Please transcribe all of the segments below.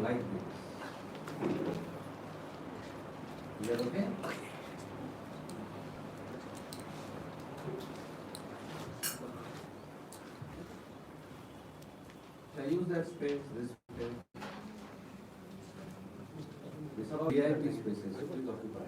like this. Is that okay? I use that space, this space. These are all VIP spaces, so please occupy.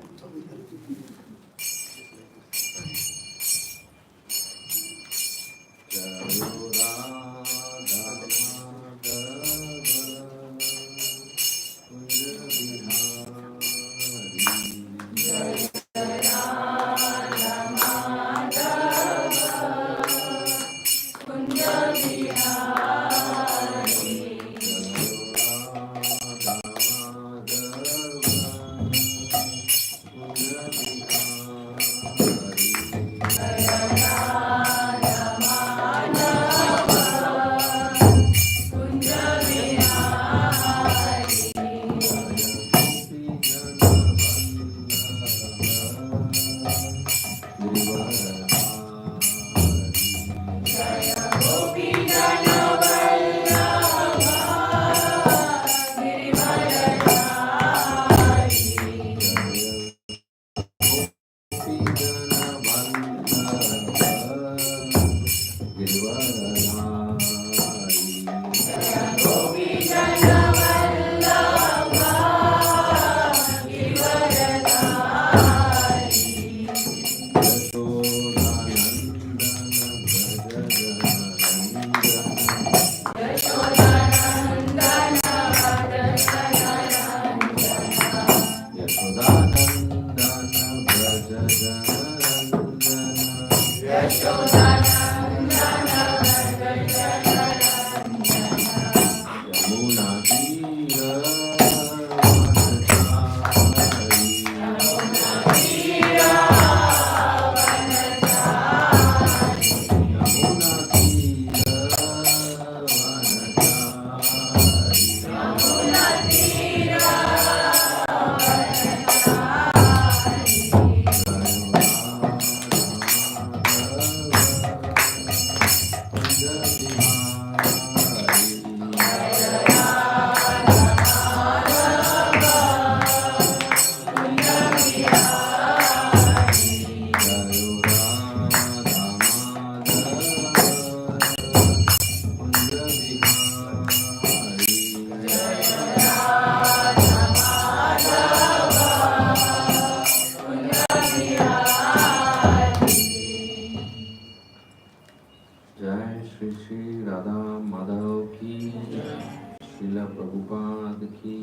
Srila Prabhupada ki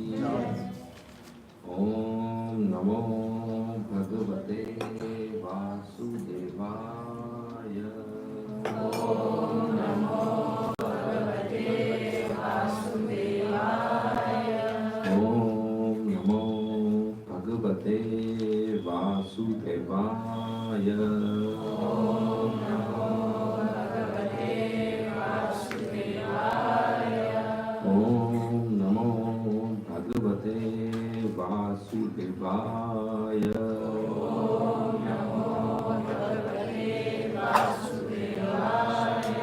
Om Namo Bhagavate Vasudevaya. Om Namo Bhagavate Vasudevaya. Om Namo Bhagavate Vasudevaya. Om Namo Bhagavate Vasudevaya. Om Namo Bhagavate Vasudevaya. Om Namo Bhagavate Vasudevaya.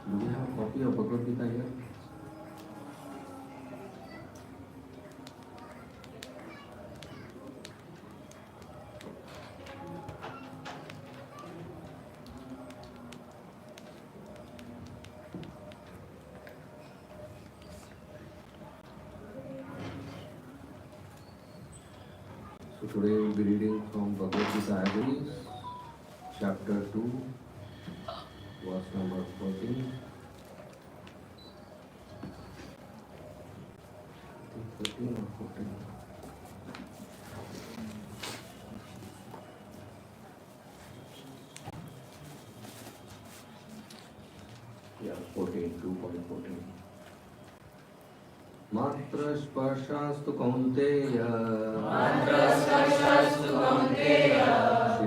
Do we have a copy of Bhagavad Gita here? So today we will be reading from Bhagavad Gita as it is, chapter 2, verse number 14. I think 13 or 14. Yeah, 14, 2.14. Matra spashastu kaunteya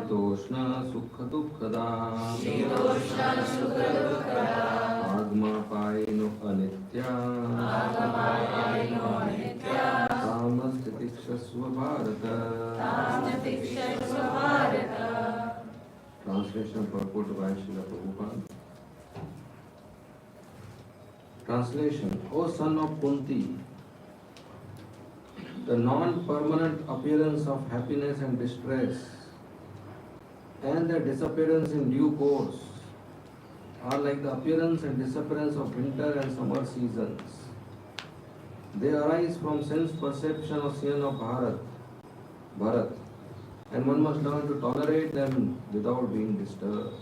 Shitoshna sukha dukkada Agma paino anitya Tamastitiksasva bharata. Translation purport by Srila Prabhupada. Translation: O son of Kunti, the non-permanent appearance of happiness and distress and their disappearance in due course are like the appearance and disappearance of winter and summer seasons. They arise from sense perception of sin of Bharat, and one must learn to tolerate them without being disturbed.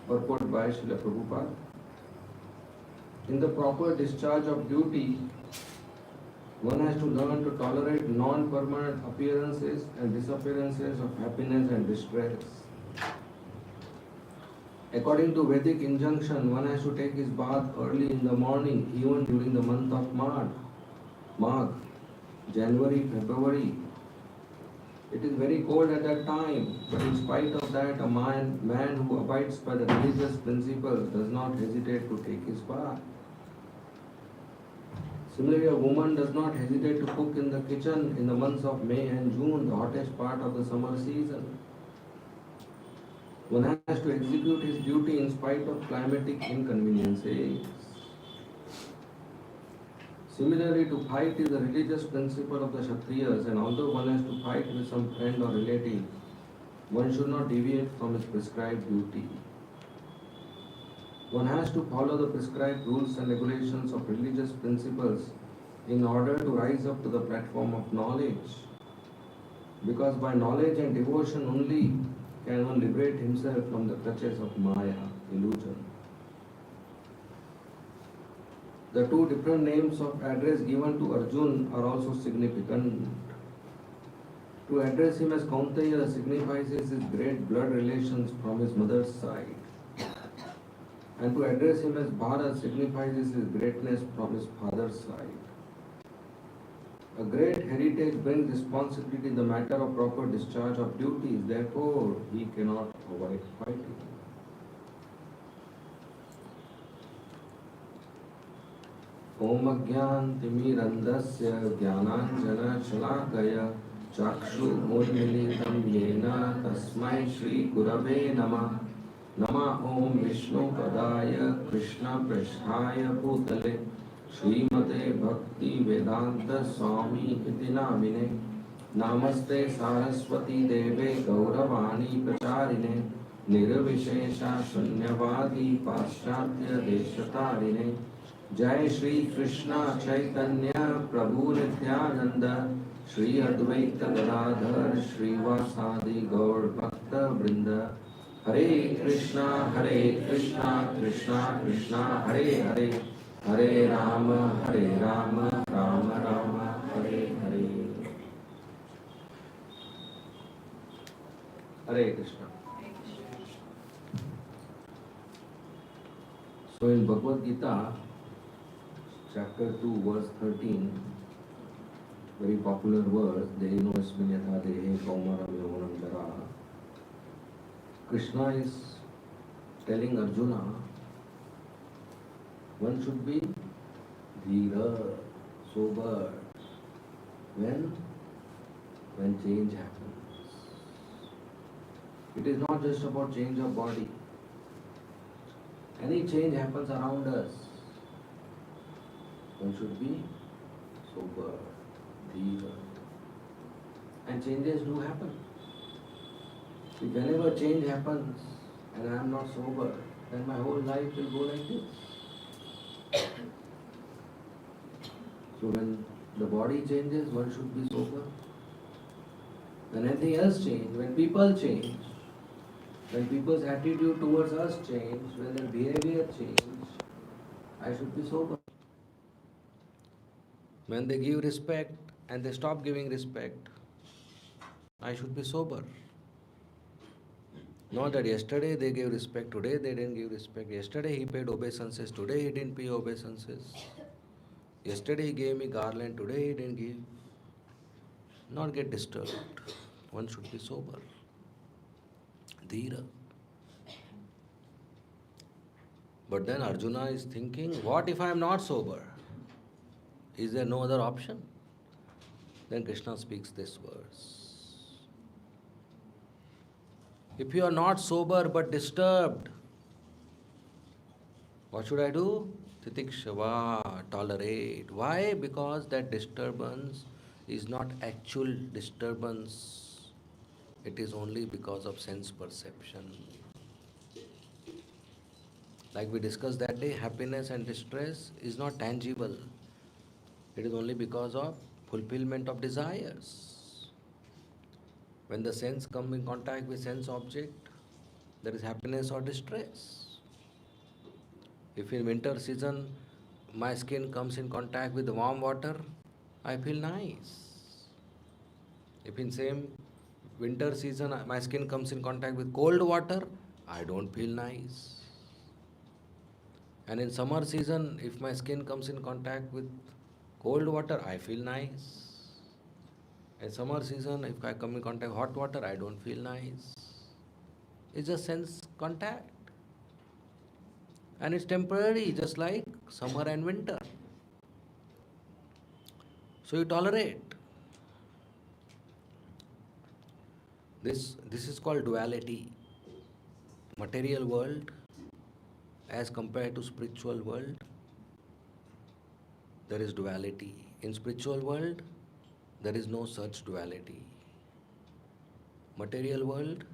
Purport by Srila Prabhupada. In the proper discharge of duty, one has to learn to tolerate non-permanent appearances and disappearances of happiness and distress. According to Vedic injunction, one has to take his bath early in the morning, even during the month of Magh, January, February. It is very cold at that time, but in spite of that, a man who abides by the religious principles does not hesitate to take his bath. Similarly, a woman does not hesitate to cook in the kitchen in the months of May and June, the hottest part of the summer season. One has to execute his duty in spite of climatic inconveniences. Similarly, to fight is a religious principle of the Kshatriyas, and although one has to fight with some friend or relative, one should not deviate from his prescribed duty. One has to follow the prescribed rules and regulations of religious principles in order to rise up to the platform of knowledge. Because by knowledge and devotion only can one liberate himself from the clutches of Maya, illusion. The two different names of address given to Arjun are also significant. To address him as Kaunteya signifies his great blood relations from his mother's side. And to address him as Bharat signifies his greatness from his father's side. A great heritage brings responsibility in the matter of proper discharge of duties, therefore he cannot avoid fighting. Om Agyan Timirandasya Jnananjana Shalakaya Chakshu Murmilitam Yena Tasmai Shri Gurave Namah Nama Om Vishnu Padaya Krishna Prasthaya Bhutale Srimate Bhakti Vedanta Swami Iti Namine Namaste Saraswati Deve Gauravani Pracharine Nirvishesha Shunyavadi Paschatya Deshatarine Jai Shri Krishna Chaitanya Prabhu Nityananda Shri Advaita Gadadhar Srivasadi Gaur Bhakta Vrinda Hare Krishna Krishna Krishna Hare Hare Hare Rama Rama Rama Hare Hare. Hare Krishna. So in Bhagavad Gita, chapter 2, verse 13, very popular verse, Deino Asmin Yatha Dehe Kaumaram Yoganandara. Krishna is telling Arjuna, one should be dhira, sober, when change happens. It is not just about change of body. Any change happens around us, one should be sober, dhira. And changes do happen. If whenever change happens and I am not sober, then my whole life will go like this. So when the body changes, one should be sober. When anything else changes, when people change, when people's attitude towards us change, when their behavior change, I should be sober. When they give respect and they stop giving respect, I should be sober. Not that yesterday they gave respect, today they didn't give respect. Yesterday he paid obeisances, today he didn't pay obeisances. Yesterday he gave me garland, today he didn't give. Not get disturbed. One should be sober. Dhira. But then Arjuna is thinking, what if I am not sober? Is there no other option? Then Krishna speaks this verse. If you are not sober but disturbed, What should I do? Titikshava, tolerate. Why? Because that disturbance is not actual disturbance. It is only because of sense perception. Like we discussed that day, happiness and distress is not tangible. It is only because of fulfillment of desires. When the sense comes in contact with sense object, there is happiness or distress. If in winter season my skin comes in contact with the warm water, I feel nice. If in same winter season my skin comes in contact with cold water, I don't feel nice. And in summer season, if my skin comes in contact with cold water, I feel nice. In summer season, if I come in contact with hot water, I don't feel nice. It's just sense contact. And it's temporary, just like summer and winter. So you tolerate. This is called duality. Material world as compared to spiritual world, there is duality. In spiritual world, there is no such duality. Material world,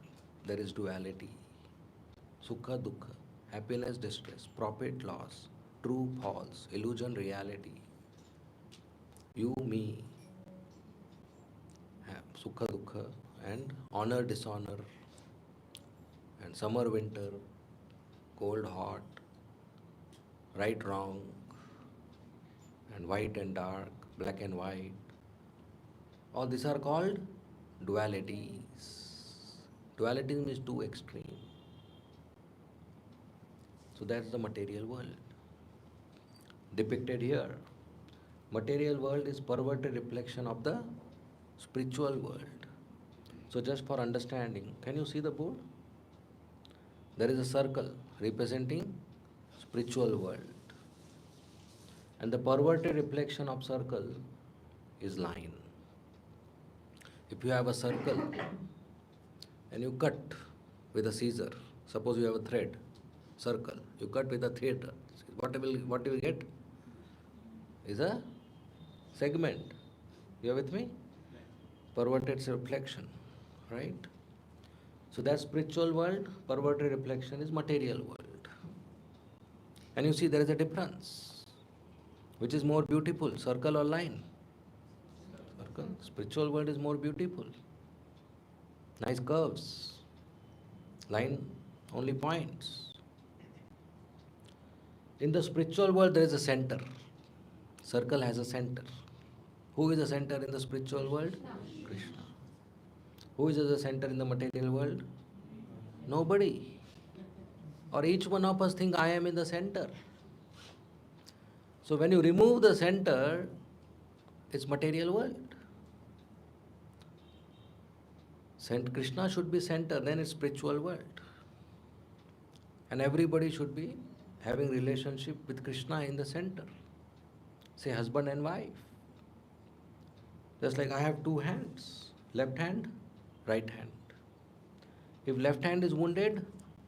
there is duality. Sukha, dukkha, happiness, distress, profit, loss, true, false, illusion, reality. You, me, sukha, dukkha, and honor, dishonor, and summer, winter, cold, hot, right, wrong, and white and dark, black and white. All these are called dualities. Dualism is too extreme. So that's the material world. Depicted here. Material world is perverted reflection of the spiritual world. So just for understanding, can you see the board? There is a circle representing spiritual world. And the perverted reflection of circle is line. If you have a circle and you cut with a scissor, suppose you have a thread, circle, you cut with a thread, what you will get is a segment. You are with me? Perverted reflection, right? So that spiritual world, perverted reflection is material world. And you see there is a difference. Which is more beautiful, circle or line? Circle. Spiritual world is more beautiful. Nice curves. Line, only points. In the spiritual world, there is a center. Circle has a center. Who is the center in the spiritual world? Krishna. Who is the center in the material world? Nobody. Or each one of us think I am in the center. So when you remove the center, it's material world. Saint Krishna should be center, then it's spiritual world. And everybody should be having relationship with Krishna in the center. Say husband and wife. Just like I have two hands, left hand, right hand. If left hand is wounded,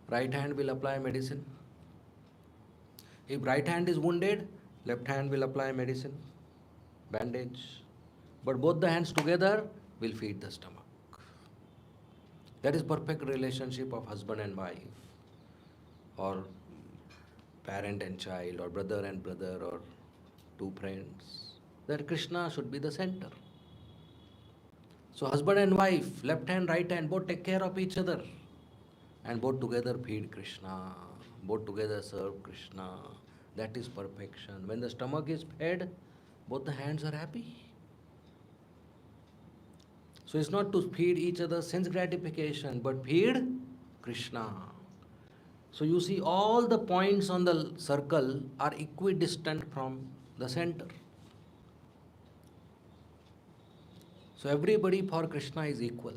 right hand will apply medicine. If right hand is wounded, left hand will apply medicine, bandage. But both the hands together will feed the stomach. That is perfect relationship of husband and wife, or parent and child, or brother and brother, or two friends. That Krishna should be the center. So husband and wife, left hand, right hand, both take care of each other. And both together feed Krishna. Both together serve Krishna. That is perfection. When the stomach is fed, both the hands are happy. So it's not to feed each other sense gratification, but feed Krishna. So you see all the points on the circle are equidistant from the center. So everybody for Krishna is equal.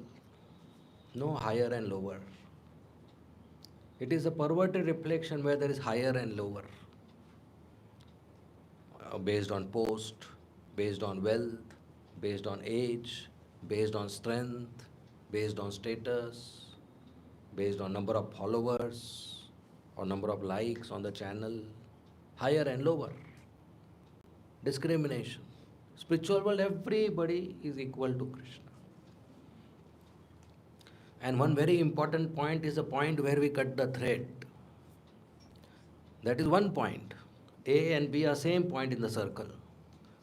No higher and lower. It is a perverted reflection where there is higher and lower. Based on post, based on wealth, based on age, based on strength, based on status, based on number of followers or number of likes on the channel. higher and lower, discrimination. Spiritual world, everybody is equal to Krishna. And one very important point is the point where we cut the thread. That is one point. A and B are same point in the circle.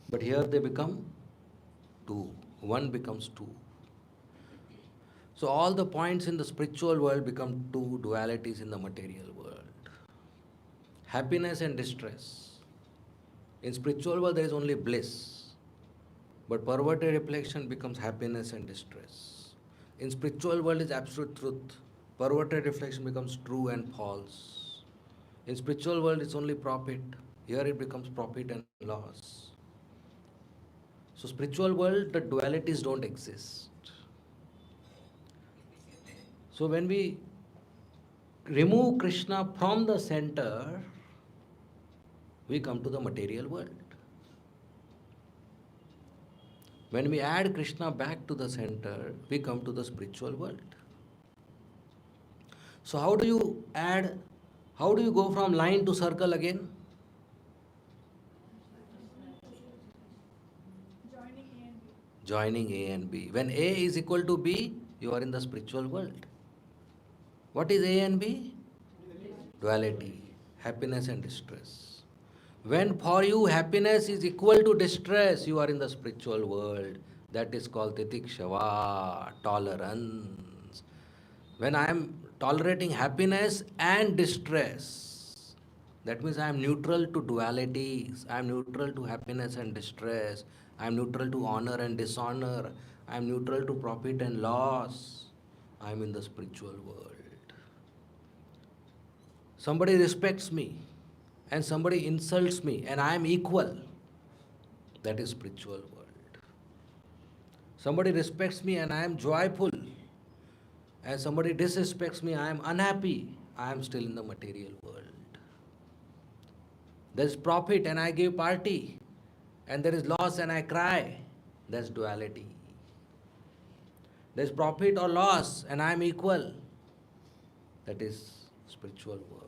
But here they become two. One becomes two. So all the points in the spiritual world become two dualities in the material world. Happiness and distress. In spiritual world there is only bliss. But perverted reflection becomes happiness and distress. In spiritual world is absolute truth. Perverted reflection becomes true and false. In spiritual world it's only profit. Here it becomes profit and loss. So spiritual world, the dualities don't exist. So when we remove Krishna from the center, we come to the material world. When we add Krishna back to the center, we come to the spiritual world. So how do you go from line to circle again? Joining A and B. When A is equal to B, you are in the spiritual world. What is A and B? Duality, happiness and distress. When for you happiness is equal to distress, you are in the spiritual world. That is called titikshava, tolerance. When I am tolerating happiness and distress, that means I am neutral to dualities. I am neutral to happiness and distress. I am neutral to honor and dishonor. I am neutral to profit and loss. I am in the spiritual world. Somebody respects me and somebody insults me and I am equal. That is spiritual world. Somebody respects me and I am joyful and somebody disrespects me, I am unhappy. I am still in the material world. There is profit and I give party, and there is loss and I cry. That's duality. There is profit or loss and I am equal. That is spiritual world.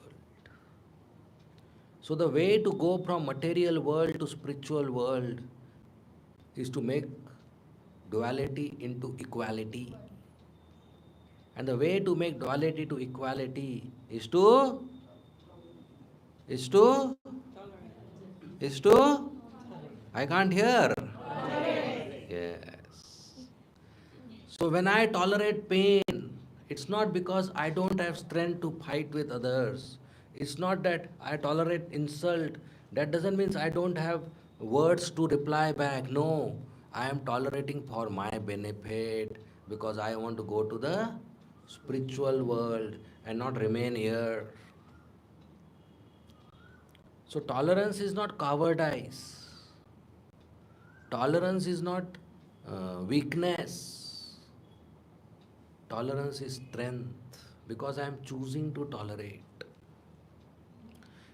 So the way to go from material world to spiritual world is to make duality into equality. And the way to make duality to equality is to I can't hear. Yes. So when I tolerate pain, it's not because I don't have strength to fight with others. It's not that I tolerate insult. That doesn't mean I don't have words to reply back. No, I am tolerating for my benefit because I want to go to the spiritual world and not remain here. So tolerance is not cowardice. Tolerance is not weakness. Tolerance is strength because I am choosing to tolerate.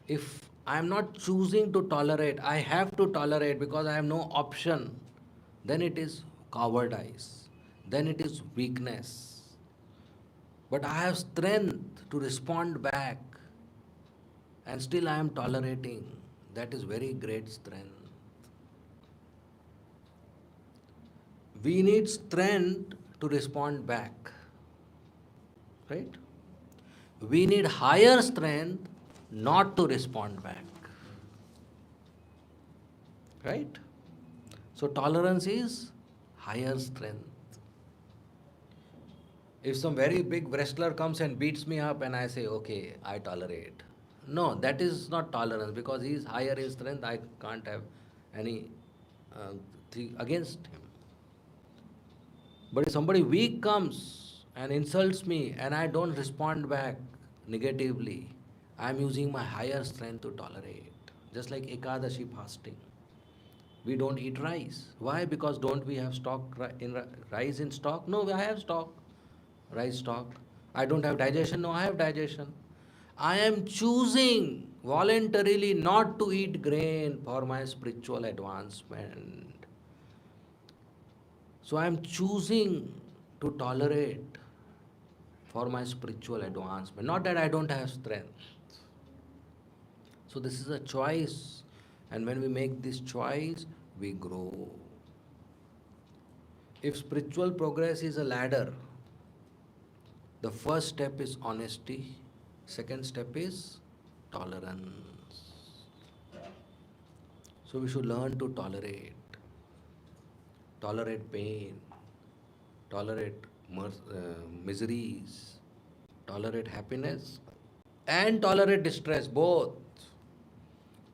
If I am not choosing to tolerate, I have to tolerate because I have no option, then it is cowardice. Then it is weakness. But I have strength to respond back and still I am tolerating. That is very great strength. We need strength to respond back. Right? We need higher strength not to respond back. Right? So tolerance is higher strength. If some very big wrestler comes and beats me up and I say, okay, I tolerate. No, that is not tolerance because he is higher in strength. I can't have any thing against him. But if somebody weak comes and insults me and I don't respond back negatively, I am using my higher strength to tolerate. Just like Ekadashi fasting. We don't eat rice. Why? Because don't we have rice in stock? No, I have stock. Rice stock. I don't have digestion. No, I have digestion. I am choosing voluntarily not to eat grain for my spiritual advancement. So I am choosing to tolerate for my spiritual advancement. Not that I don't have strength. So this is a choice. And when we make this choice, we grow. If spiritual progress is a ladder, the first step is honesty, second step is tolerance. So we should learn to tolerate pain, tolerate miseries, tolerate happiness, and tolerate distress, both,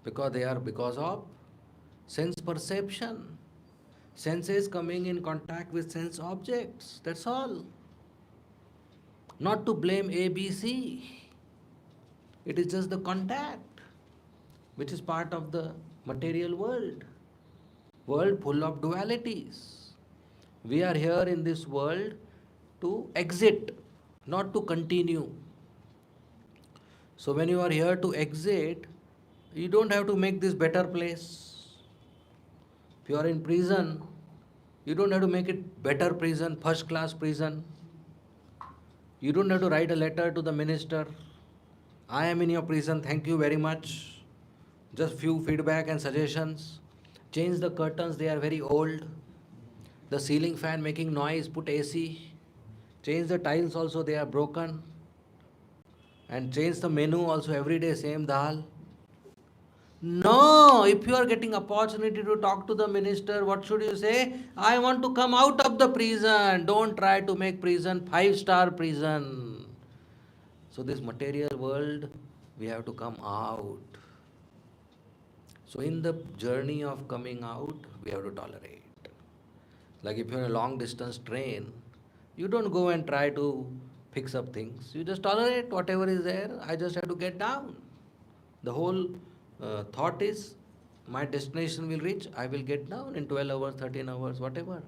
because they are because of sense perception. Senses coming in contact with sense objects, that's all. Not to blame A, B, C. It is just the contact, which is part of the material world full of dualities. We are here in this world to exit, not to continue. So when you are here to exit, you don't have to make this better place. If you are in prison, you don't have to make it better prison, first class prison. You don't have to write a letter to the minister. I am in your prison, thank you very much. Just few feedback and suggestions. Change the curtains, they are very old. The ceiling fan making noise, put AC. Change the tiles also, they are broken. And change the menu also, every day same dal. No, if you are getting opportunity to talk to the minister, what should you say? I want to come out of the prison. Don't try to make prison 5-star prison. So this material world, we have to come out. So in the journey of coming out, we have to tolerate. Like if you're in a long distance train, you don't go and try to fix up things. You just tolerate whatever is there. I just have to get down. The whole thought is, my destination will reach, I will get down in 12 hours, 13 hours, whatever.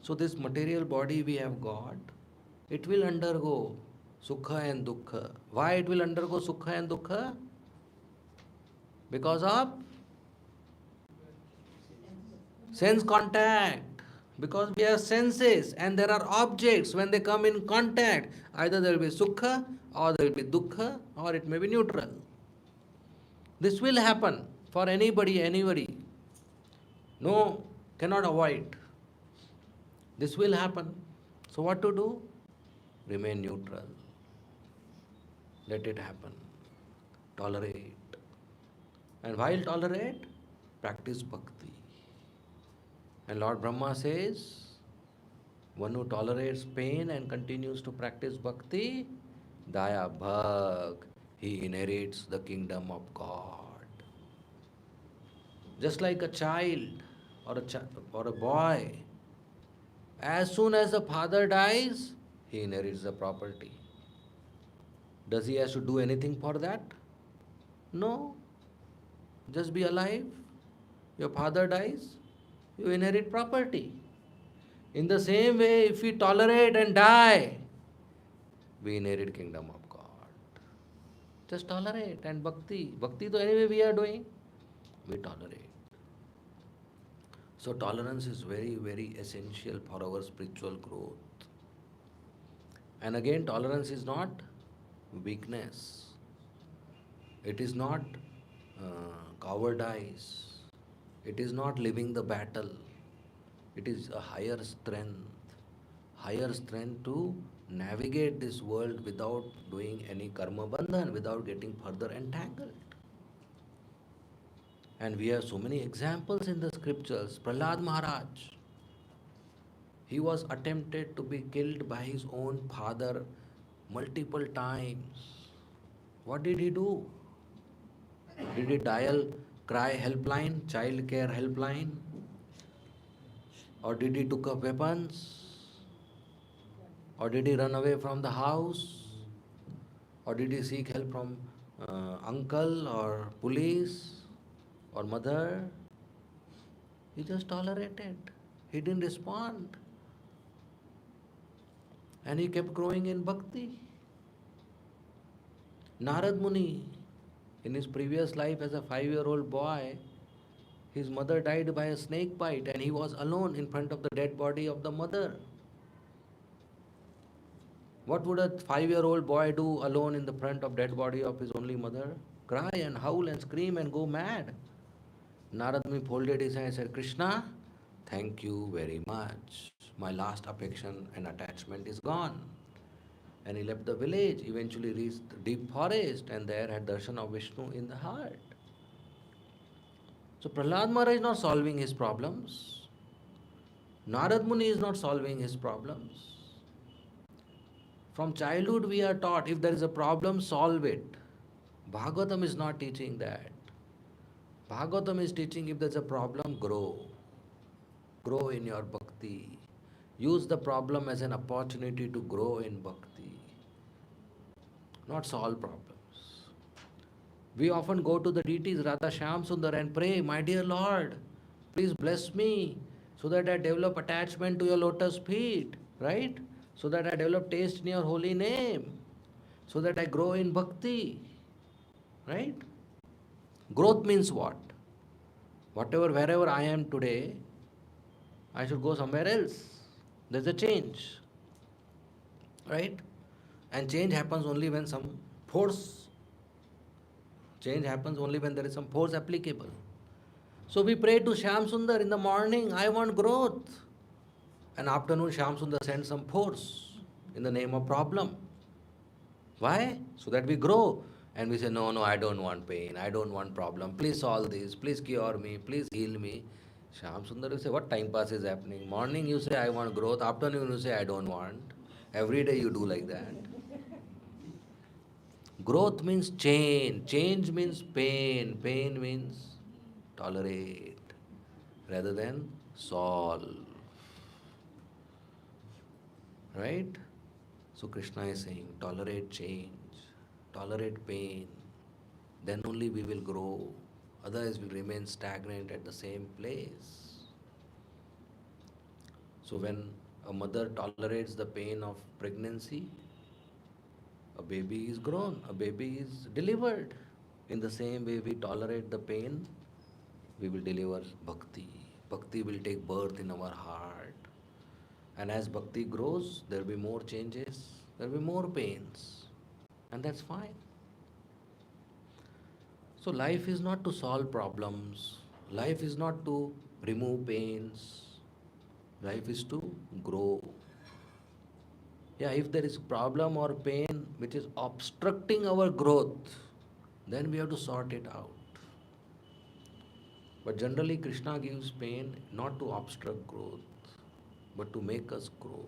So this material body we have got, it will undergo sukha and dukkha. Why it will undergo sukha and dukkha? Because of sense contact. Because we have senses and there are objects, when they come in contact, either there will be sukha or there will be dukkha or it may be neutral. This will happen for anybody. No, cannot avoid. This will happen. So what to do? Remain neutral. Let it happen. Tolerate. And while tolerate, practice bhakti. And Lord Brahma says, one who tolerates pain and continues to practice bhakti, daya bhag, he inherits the kingdom of God. Just like a child or a boy, as soon as the father dies, he inherits the property. Does he have to do anything for that? No. Just be alive. Your father dies, you inherit property. In the same way, if we tolerate and die, we inherit kingdom of God. Just tolerate and bhakti. Bhakti, though anyway we are doing, we tolerate. So tolerance is very, very essential for our spiritual growth. And again, tolerance is not weakness. It is not cowardice. It is not leaving the battle. It is a higher strength to navigate this world without doing any karma bandhan, without getting further entangled. And we have so many examples in the scriptures. Prahlad Maharaj, he was attempted to be killed by his own father multiple times. What did he do? Did he dial cry helpline, child care helpline? Or did he took up weapons? Or did he run away from the house? Or did he seek help from uncle or police or mother? He just tolerated. He didn't respond. And he kept growing in bhakti. Narad Muni, in his previous life as a 5-year-old boy, his mother died by a snake bite and he was alone in front of the dead body of the mother. What would a 5-year-old boy do alone in the front of dead body of his only mother? cry and howl and scream and go mad. Narad Muni folded his hands and said, Krishna, thank you very much. My last affection and attachment is gone. And he left the village, eventually reached the deep forest, and there had darshan of Vishnu in the heart. So Prahlad Maharaj is not solving his problems. Narad Muni is not solving his problems. From childhood we are taught if there is a problem, solve it. Bhagavatam is not teaching that. Bhagavatam is teaching if there is a problem, grow. Grow in your bhakti. Use the problem as an opportunity to grow in bhakti, not solve problems. We often go to the deities, Radha Shyam Sundar, and pray, my dear Lord, please bless me so that I develop attachment to your lotus feet, right? So that I develop taste in your holy name, so that I grow in bhakti, right? Growth means what? Whatever, wherever I am today, I should go somewhere else. There's a change, right? And change happens only when some force, change happens only when there is some force applicable. So we pray to Shyam Sundar in the morning, I want growth. And afternoon, Shyam Sundar sends some force in the name of problem. Why? So that we grow. And we say, no, no, I don't want pain, I don't want problem. Please solve this, please cure me, please heal me. Shyam Sundar will say, what time pass is happening? Morning you say, I want growth. Afternoon you say, I don't want. Every day you do like that. Growth means change. Change means pain. Pain means tolerate rather than solve. Right? So Krishna is saying, tolerate change, tolerate pain. Then only we will grow. Otherwise we remain stagnant at the same place. So when a mother tolerates the pain of pregnancy, a baby is grown, a baby is delivered. In the same way we tolerate the pain, we will deliver bhakti. Bhakti will take birth in our heart. And as bhakti grows, there will be more changes, there will be more pains. And that's fine. So life is not to solve problems. Life is not to remove pains. Life is to grow. Yeah, if there is a problem or pain which is obstructing our growth, then we have to sort it out. But generally Krishna gives pain not to obstruct growth, but to make us grow.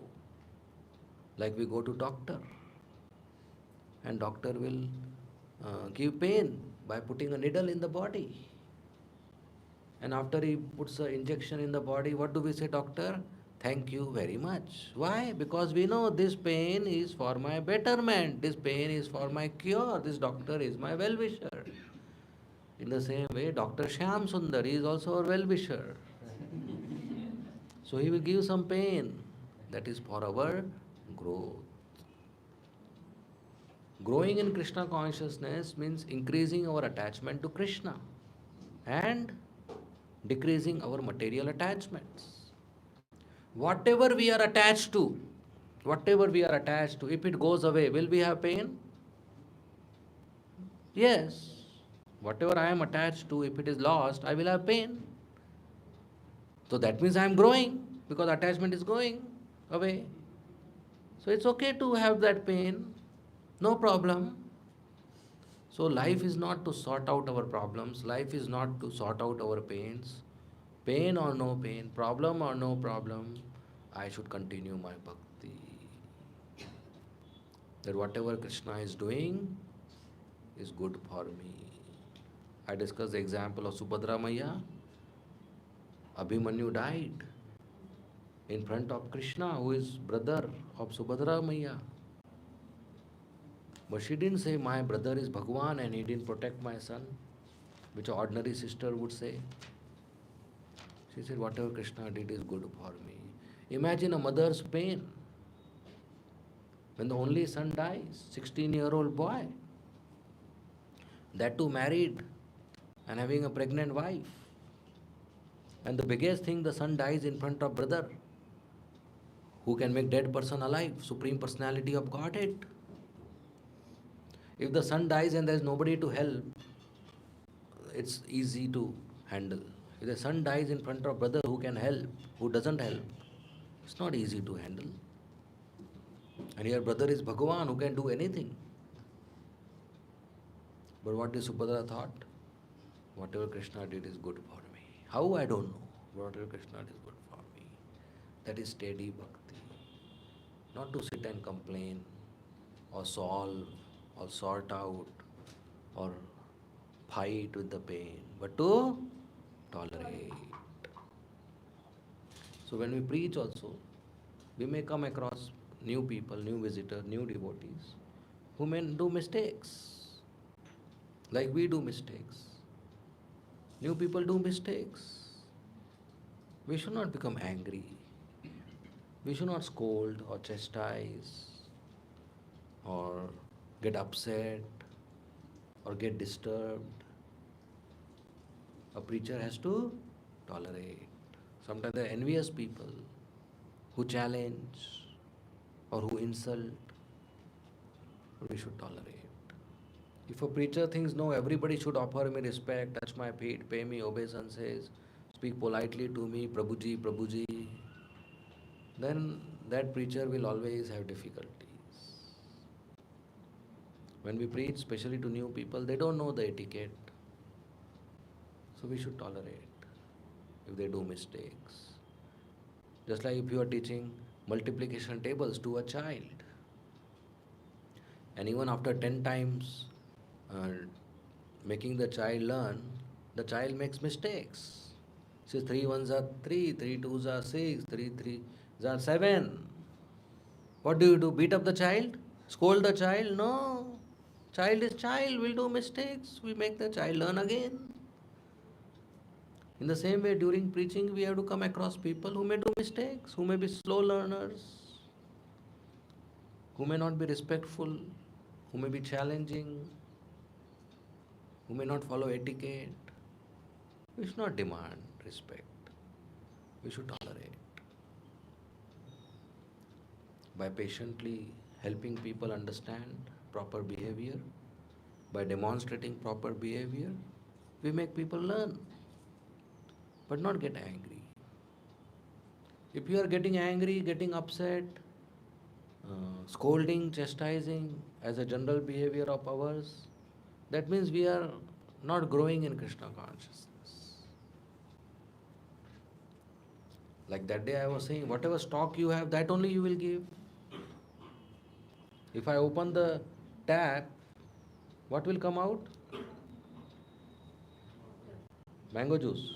Like we go to doctor, and doctor will give pain by putting a needle in the body. And after he puts an injection in the body, what do we say, doctor? Thank you very much. Why? Because we know this pain is for my betterment, this pain is for my cure, this doctor is my well-wisher. In the same way, Dr. Shyam Sundar is also our well-wisher. So he will give some pain, that is for our growth. Growing in Krishna consciousness means increasing our attachment to Krishna and decreasing our material attachments. Whatever we are attached to, if it goes away, will we have pain? Yes. Whatever I am attached to, if it is lost, I will have pain. So that means I am growing, because attachment is going away. So it's okay to have that pain, no problem. So life is not to sort out our problems, life is not to sort out our pains. Pain or no pain, problem or no problem, I should continue my bhakti. That whatever Krishna is doing is good for me. I discussed the example of Subhadra Maya. Abhimanyu died in front of Krishna, who is brother of Subhadra Maya. But she didn't say, my brother is Bhagwan and he didn't protect my son, which an ordinary sister would say. She said, whatever Krishna did is good for me. Imagine a mother's pain when the only son dies, 16-year-old boy. That too married and having a pregnant wife. And the biggest thing, the son dies in front of brother, who can make dead person alive, Supreme Personality of Godhead. If the son dies and there is nobody to help, it's easy to handle. If the son dies in front of brother who can help, who doesn't help, it's not easy to handle. And your brother is Bhagavan who can do anything. But what is Subhadra thought? Whatever Krishna did is good for me. How? I don't know. Whatever Krishna did is good for me. That is steady bhakti. Not to sit and complain or solve or sort out or fight with the pain, but to tolerate. So when we preach also, we may come across new people, new visitors, new devotees who may do mistakes, like we do mistakes. New people do mistakes. We should not become angry. We should not scold or chastise or get upset or get disturbed. A preacher has to tolerate. Sometimes there are envious people who challenge or who insult. We should tolerate. If a preacher thinks, no, everybody should offer me respect, touch my feet, pay me obeisances, speak politely to me, Prabhuji, then that preacher will always have difficulties. When we preach, especially to new people, they don't know the etiquette. So we should tolerate if they do mistakes. Just like if you are teaching multiplication tables to a child, and even after 10 times making the child learn, the child makes mistakes. Says 3 ones are 3, 3 twos are 6, 3 threes are 7. What do? Beat up the child? Scold the child? No. Child is child, will do mistakes. We make the child learn again. In the same way, during preaching, we have to come across people who may do mistakes, who may be slow learners, who may not be respectful, who may be challenging, who may not follow etiquette. We should not demand respect. We should tolerate. By patiently helping people understand proper behavior, by demonstrating proper behavior, we make people learn, but not get angry. If you are getting angry, getting upset, scolding, chastising as a general behavior of ours, that means we are not growing in Krishna consciousness. Like that day I was saying, whatever stock you have, that only you will give. If I open the tap, what will come out? Mango juice.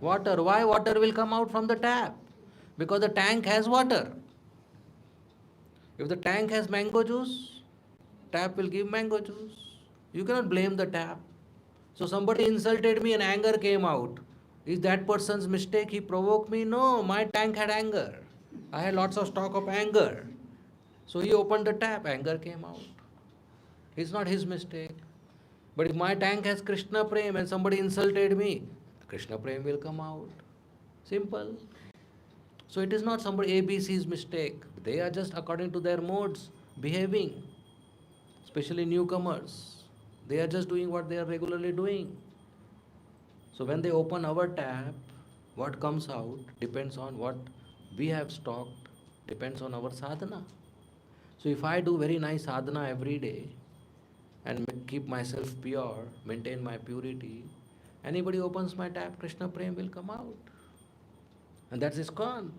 Water. Why water will come out from the tap? Because the tank has water. If the tank has mango juice, tap will give mango juice. You cannot blame the tap. So somebody insulted me and anger came out. Is that person's mistake? He provoked me? No, my tank had anger. I had lots of stock of anger. So he opened the tap, anger came out. It's not his mistake. But if my tank has Krishna Prem and somebody insulted me, Krishna Prem will come out. Simple. So it is not somebody ABC's mistake. They are just according to their modes behaving, especially newcomers. They are just doing what they are regularly doing. So when they open our tap, what comes out depends on what we have stocked, depends on our sadhana. So if I do very nice sadhana every day and keep myself pure, maintain my purity, anybody opens my tap, Krishna Prem will come out. And that's ISKCON.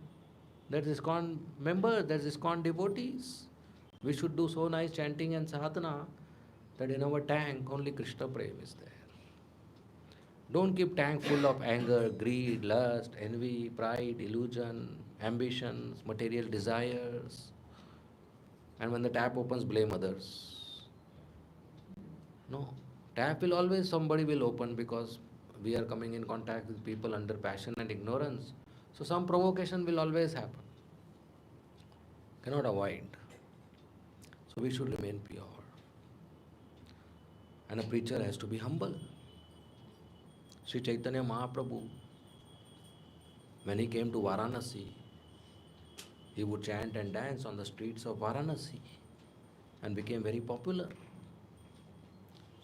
That's ISKCON members, that's ISKCON devotees. We should do so nice chanting and sadhana that in our tank only Krishna Prem is there. Don't keep tank full of anger, greed, lust, envy, pride, illusion, ambitions, material desires. And when the tap opens, blame others. No. Tap will always, somebody will open because we are coming in contact with people under passion and ignorance. So some provocation will always happen. Cannot avoid. So we should remain pure. And a preacher has to be humble. Sri Chaitanya Mahaprabhu, when he came to Varanasi, he would chant and dance on the streets of Varanasi and became very popular.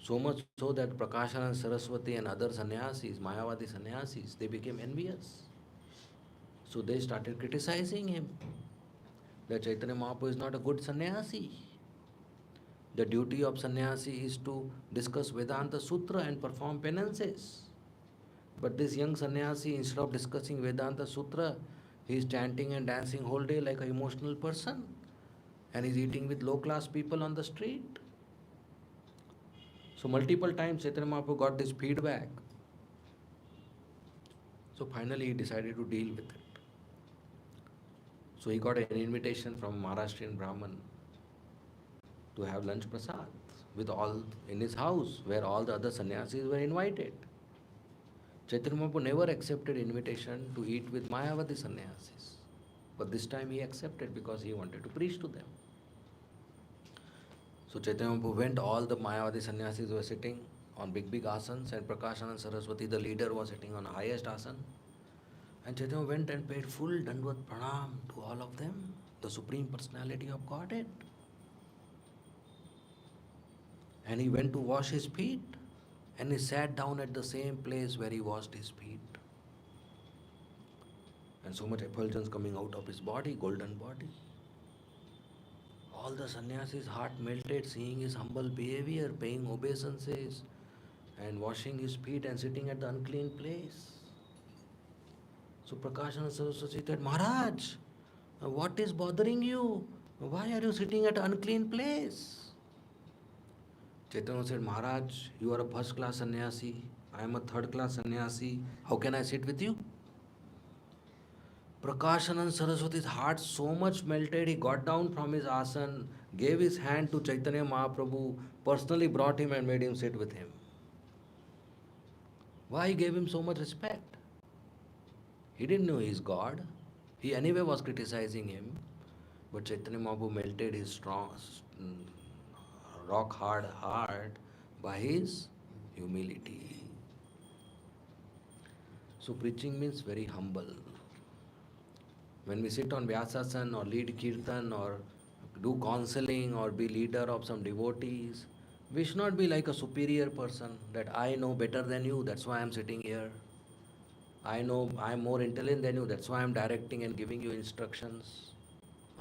So much so that Prakashana and Saraswati and other sannyasis, Mayavadi sannyasis, they became envious. So they started criticizing him that Chaitanya Mahaprabhu is not a good sannyasi. The duty of sannyasi is to discuss Vedanta Sutra and perform penances. But this young sannyasi, instead of discussing Vedanta Sutra, he is chanting and dancing whole day like an emotional person. And he is eating with low class people on the street. So multiple times Chaitanya Mahaprabhu got this feedback. So finally he decided to deal with it. So he got an invitation from Maharashtrian Brahman to have lunch prasad with all in his house, where all the other sannyasis were invited. Chaitanya Mahaprabhu never accepted invitation to eat with Mayavadi sannyasis. But this time he accepted because he wanted to preach to them. So Chaitanya Mahaprabhu went, all the Mayavadi sannyasis were sitting on big asanas, and Prakashana and Saraswati, the leader, was sitting on the highest asana. And Chaitanya went and paid full Dandvat Pranam to all of them, the Supreme Personality of Godhead. And he went to wash his feet, and he sat down at the same place where he washed his feet. And so much effulgence coming out of his body, golden body. All the sannyasis' heart melted, seeing his humble behavior, paying obeisances, and washing his feet and sitting at the unclean place. So Prakashana Saraswati said, Maharaj, what is bothering you? Why are you sitting at an unclean place? Chaitanya said, Maharaj, you are a first class sannyasi. I am a third class sannyasi. How can I sit with you? Prakashanand Saraswati's heart so much melted, he got down from his asana, gave his hand to Chaitanya Mahaprabhu, personally brought him and made him sit with him. Why he gave him so much respect? He didn't know he is God. He anyway was criticizing him. But Chaitanya Mahaprabhu melted his strong, rock hard heart by his humility. So preaching means very humble. When we sit on Vyasasana or lead Kirtan or do counseling or be leader of some devotees, we should not be like a superior person that I know better than you, that's why I am sitting here. I know I am more intelligent than you, that's why I am directing and giving you instructions.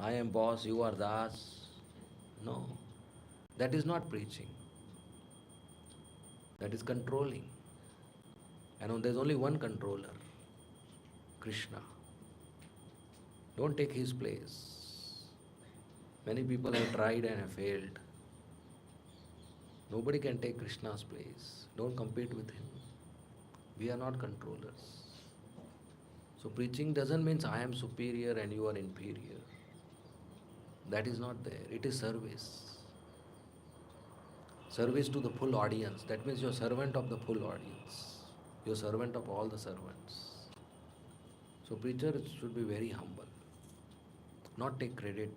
I am boss, you are das. No, that is not preaching. That is controlling. And there is only one controller, Krishna. Don't take his place. Many people have tried and have failed. Nobody can take Krishna's place. Don't compete with him. We are not controllers. So preaching doesn't mean I am superior and you are inferior. That is not there. It is service. Service to the full audience. That means you are servant of the full audience. You are servant of all the servants. So preacher should be very humble. Not take credit.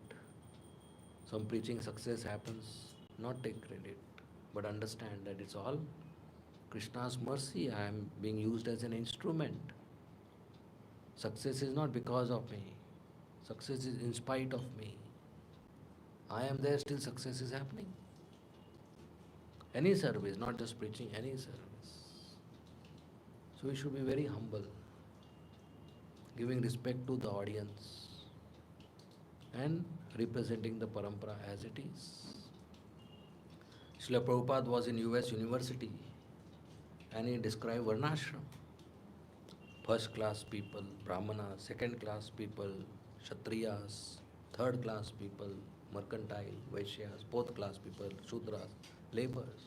Some preaching success happens, not take credit, but understand that it's all Krishna's mercy. I am being used as an instrument. Success is not because of me. Success is in spite of me. I am there, still success is happening. Any service, not just preaching, any service. So we should be very humble, giving respect to the audience and representing the parampara as it is. Srila Prabhupada was in US University and he described Varnashram. First class people, Brahmanas, second class people, Kshatriyas, third class people, mercantile, Vaishyas, fourth class people, Shudras, laborers.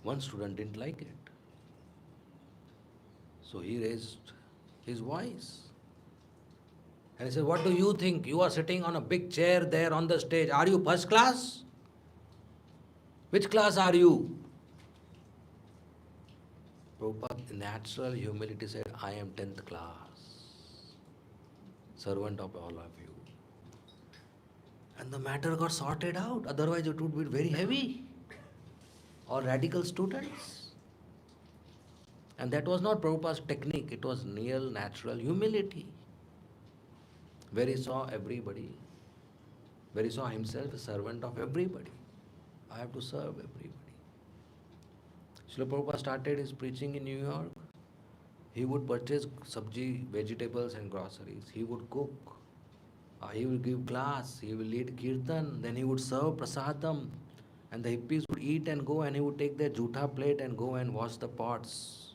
One student didn't like it. So he raised his voice. And he said, what do you think? You are sitting on a big chair there on the stage. Are you first class? Which class are you? Prabhupada, in natural humility, said, I am 10th class, servant of all of you. And the matter got sorted out. Otherwise it would be very heavy. All radical students. And that was not Prabhupada's technique. It was real natural humility. Where he saw everybody, where he saw himself a servant of everybody. I have to serve everybody. Srila Prabhupada started his preaching in New York. He would purchase sabji, vegetables and groceries. He would cook. He will give class. He will lead kirtan. Then he would serve prasadam. And the hippies would eat and go, and he would take their jutha plate and go and wash the pots.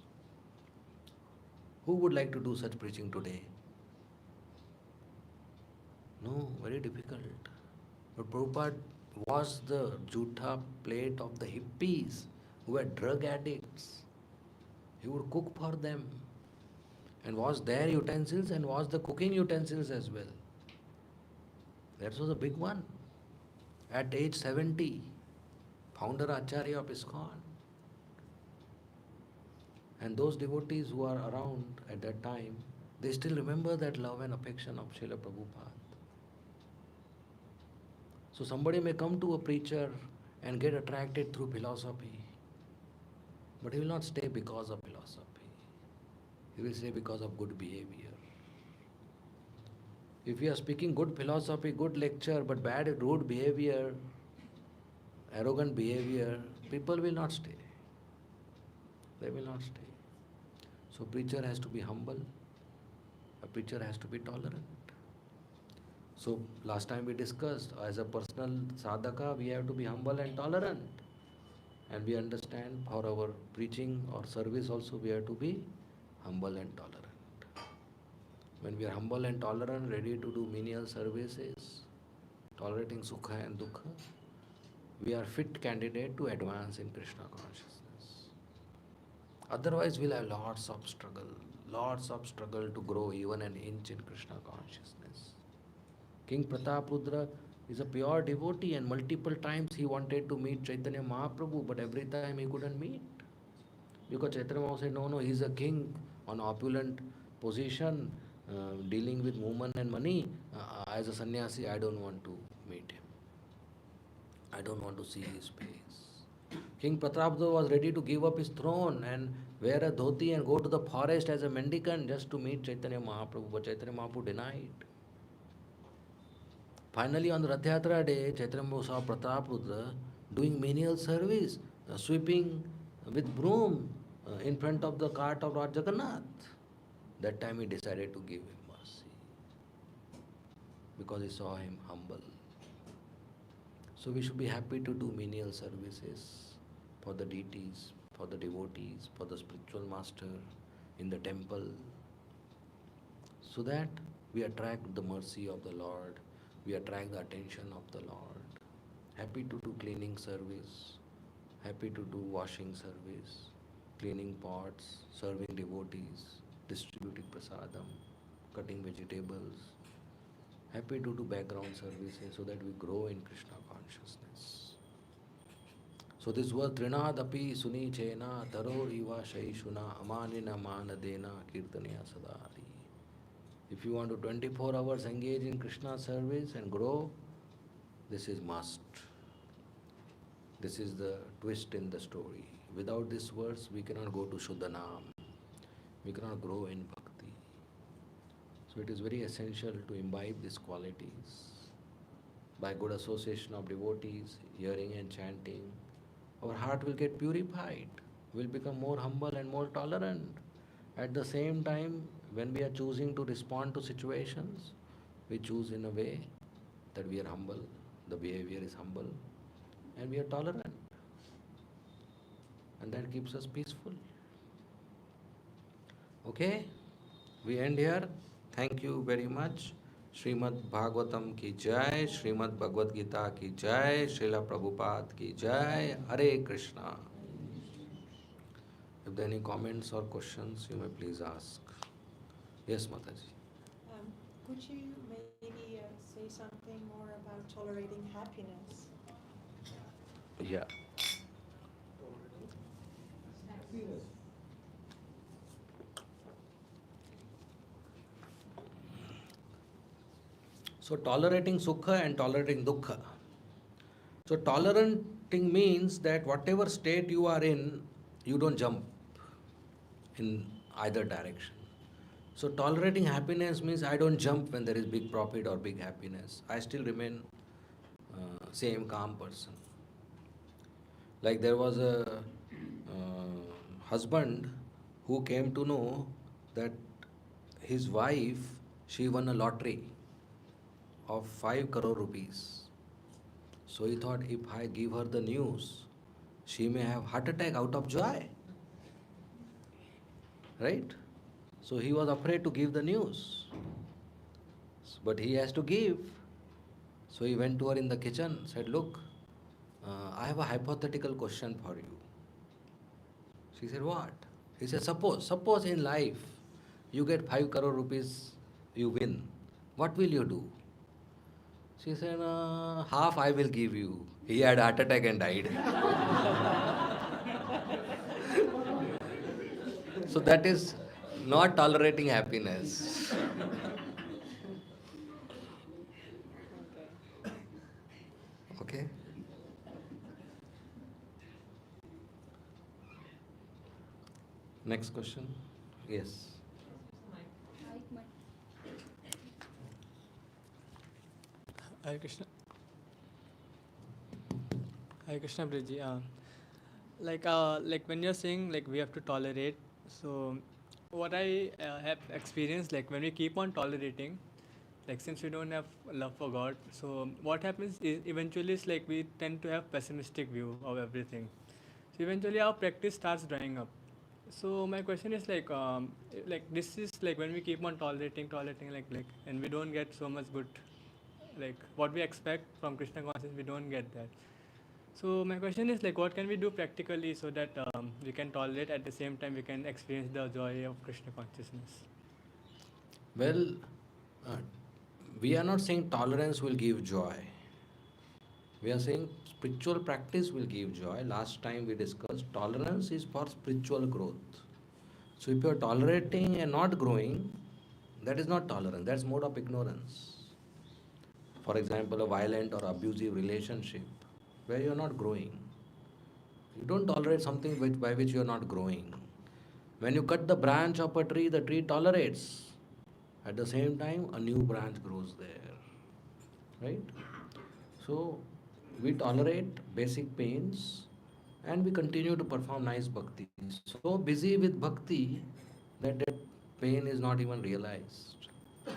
Who would like to do such preaching today? No, very difficult. But Prabhupada washed the jutha plate of the hippies who were drug addicts. He would cook for them and wash their utensils and wash the cooking utensils as well. That was a big one. At age 70, Founder-Acharya of ISKCON. And those devotees who are around at that time, they still remember that love and affection of Srila Prabhupada. So somebody may come to a preacher and get attracted through philosophy, but he will not stay because of philosophy. He will stay because of good behavior. If we are speaking good philosophy, good lecture, but bad, rude behavior, arrogant behavior, people will not stay. They will not stay. So preacher has to be humble. A preacher has to be tolerant. So last time we discussed, as a personal sadhaka, we have to be humble and tolerant. And we understand for our preaching or service also, we have to be humble and tolerant. When we are humble and tolerant, ready to do menial services, tolerating sukha and dukkha, we are fit candidate to advance in Krishna consciousness. Otherwise, we'll have lots of struggle to grow even an inch in Krishna consciousness. King Prataprudra is a pure devotee, and multiple times he wanted to meet Chaitanya Mahaprabhu, but every time he couldn't meet. Because Chaitanya Mahaprabhu said, no, he's a king on opulent position, dealing with women and money. As a sannyasi, I don't want to meet him. I don't want to see his face. King Prataprudra was ready to give up his throne and wear a dhoti and go to the forest as a mendicant just to meet Chaitanya Mahaprabhu, but Chaitanya Mahaprabhu denied. Finally, on the Rath Yatra day, Chaitanya Mahaprabhu saw Prataprudra doing menial service, sweeping with broom in front of the cart of Lord Jagannath. That time he decided to give him mercy because he saw him humble. So we should be happy to do menial services for the deities, for the devotees, for the spiritual master in the temple, so that we attract the mercy of the Lord, we attract the attention of the Lord. Happy to do cleaning service, happy to do washing service, cleaning pots, serving devotees, distributing prasadam, cutting vegetables. Happy to do background services so that we grow in Krishna consciousness. So this was Trinadapi Suni Chena Taror Iva Shaishuna Amanina Manadena Kirtaniya Sadari. If you want to 24 hours engage in Krishna service and grow, this is must. This is the twist in the story. Without this verse, we cannot go to Shuddhanam. We cannot grow in bhakti. So it is very essential to imbibe these qualities. By good association of devotees, hearing and chanting, our heart will get purified. We'll become more humble and more tolerant. At the same time, when we are choosing to respond to situations, we choose in a way that we are humble, the behavior is humble, and we are tolerant. And that keeps us peaceful. Okay? We end here. Thank you very much. Srimad Bhagavatam ki jai, Srimad Bhagavad Gita ki jai, Srila Prabhupada ki jai, Hare Krishna. If there are any comments or questions, you may please ask. Yes, Mataji. Could you maybe say something more about tolerating happiness? Yeah. So tolerating sukha and tolerating dukkha. So tolerating means that whatever state you are in, you don't jump in either direction. So tolerating happiness means I don't jump when there is big profit or big happiness. I still remain same calm person. Like there was a husband who came to know that his wife, she won a lottery of 5 crore rupees. So he thought, if I give her the news, she may have heart attack out of joy. Right? So he was afraid to give the news. But he has to give. So he went to her in the kitchen, said, look, I have a hypothetical question for you. She said, what? He said, suppose in life you get 5 crore rupees, you win. What will you do? She said, half I will give you. He had a heart attack and died. So that is not tolerating happiness. Okay? Next question. Yes. Hare Krishna. Hare Krishna Prabhuji. Like when you're saying like we have to tolerate, so what I have experienced, like when we keep on tolerating, like since we don't have love for God, so what happens is eventually it's like we tend to have pessimistic view of everything. So eventually our practice starts drying up. So my question is like this is like when we keep on tolerating, and we don't get so much good, like what we expect from Krishna consciousness, we don't get that. So my question is like, what can we do practically so that we can tolerate at the same time we can experience the joy of Krishna consciousness? Well, uh, we are not saying tolerance will give joy. We are saying spiritual practice will give joy. Last time we discussed tolerance is for spiritual growth. So if you are tolerating and not growing, that is not tolerance, that's mode of ignorance. For example, a violent or abusive relationship where you are not growing. You don't tolerate something by which you are not growing. When you cut the branch of a tree, the tree tolerates. At the same time, a new branch grows there. Right? So, we tolerate basic pains and we continue to perform nice bhakti. So busy with bhakti that pain is not even realized.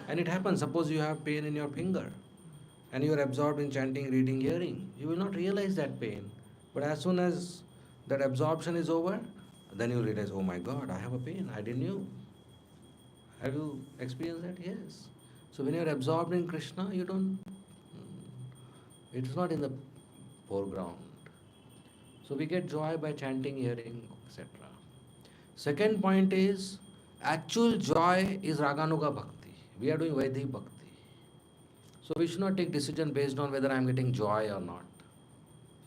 And it happens, suppose you have pain in your finger and you are absorbed in chanting, reading, hearing. You will not realize that pain. But as soon as that absorption is over, then you realize, oh my God, I have a pain, I didn't know. Have you experienced that? Yes. So when you are absorbed in Krishna, you don't, it is not in the foreground. So we get joy by chanting, hearing, etc. Second point is, actual joy is Raganuga Bhakti. We are doing VIHE Bhakti. So we should not take decision based on whether I am getting joy or not.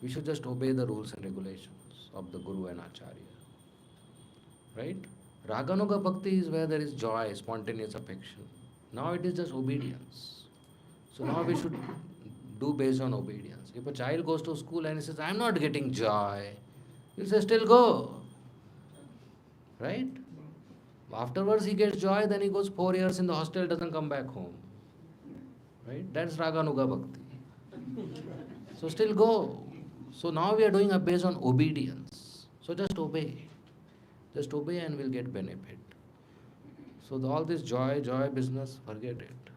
We should just obey the rules and regulations of the Guru and Acharya. Right? Raganuga Bhakti is where there is joy, spontaneous affection. Now it is just obedience. So now we should do based on obedience. If a child goes to school and he says, I am not getting joy, you say, still go. Right? Afterwards he gets joy, then he goes 4 years in the hostel, doesn't come back home. Right? That's Raganuga Bhakti. So still go. So now we are doing a based on obedience. So just obey. Just obey and we'll get benefit. So all this joy business, forget it.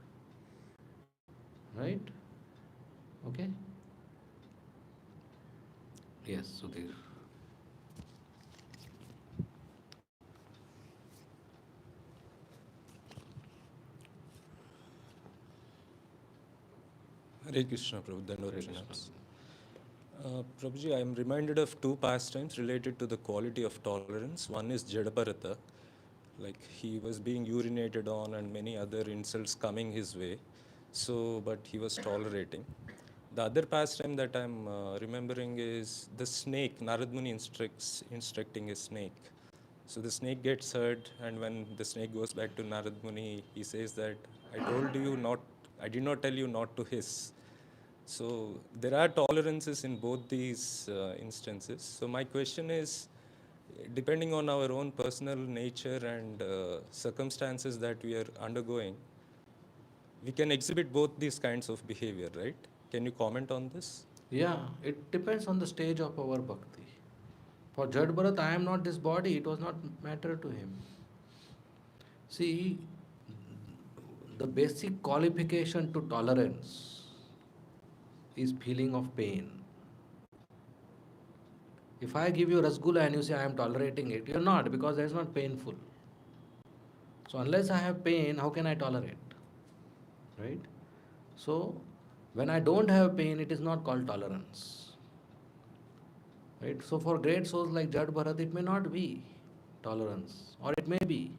Right? Okay? Yes, Sudhir. Hare Krishna, Prabhu. Dandavata Hare Krishna. pranams. Prabhuji, I am reminded of two pastimes related to the quality of tolerance. One is Jadaparata, like he was being urinated on and many other insults coming his way. So, but he was tolerating. The other pastime that I'm remembering is the snake. Narad Muni instructing a snake. So the snake gets hurt, and when the snake goes back to Narad Muni, he says that I did not tell you not to hiss. So there are tolerances in both these instances. So my question is, depending on our own personal nature and circumstances that we are undergoing, we can exhibit both these kinds of behavior, right? Can you comment on this? Yeah, it depends on the stage of our bhakti. For Jad Bharat, I am not this body, it was not matter to him. See, the basic qualification to tolerance is feeling of pain. If I give you rasgulla and you say I am tolerating it, you are not, because that is not painful. So unless I have pain, how can I tolerate? Right? So when I don't have pain, it is not called tolerance. Right? So for great souls like Jad Bharat, it may not be tolerance, or it may be.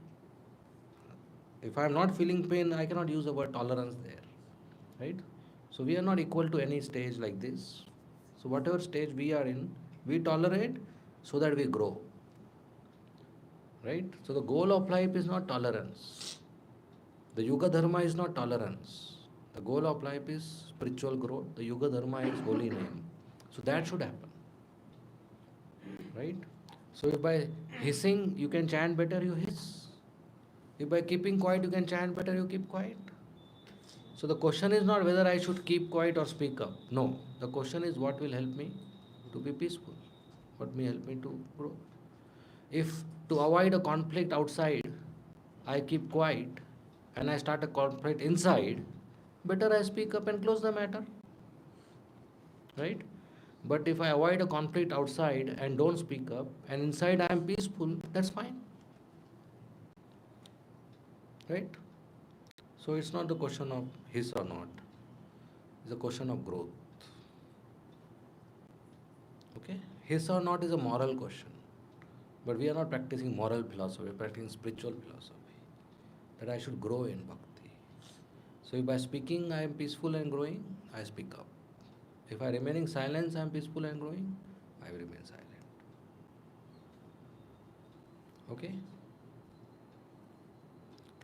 If I am not feeling pain, I cannot use the word tolerance there. Right? So we are not equal to any stage like this. So whatever stage we are in, we tolerate so that we grow. Right? So the goal of life is not tolerance. The Yuga Dharma is not tolerance. The goal of life is spiritual growth. The Yuga Dharma is holy name. So that should happen. Right? So if by hissing you can chant better, you hiss. If by keeping quiet you can chant better, you keep quiet. So the question is not whether I should keep quiet or speak up. No. The question is what will help me to be peaceful? What may help me to grow? If to avoid a conflict outside, I keep quiet and I start a conflict inside, better I speak up and close the matter. Right? But if I avoid a conflict outside and don't speak up, and inside I am peaceful, that's fine. Right? So it's not the question of his or not. It's a question of growth. Okay? His or not is a moral question. But we are not practicing moral philosophy, we are practicing spiritual philosophy. That I should grow in bhakti. So if by speaking I am peaceful and growing, I speak up. If I remain in silence, I am peaceful and growing, I will remain silent. Okay?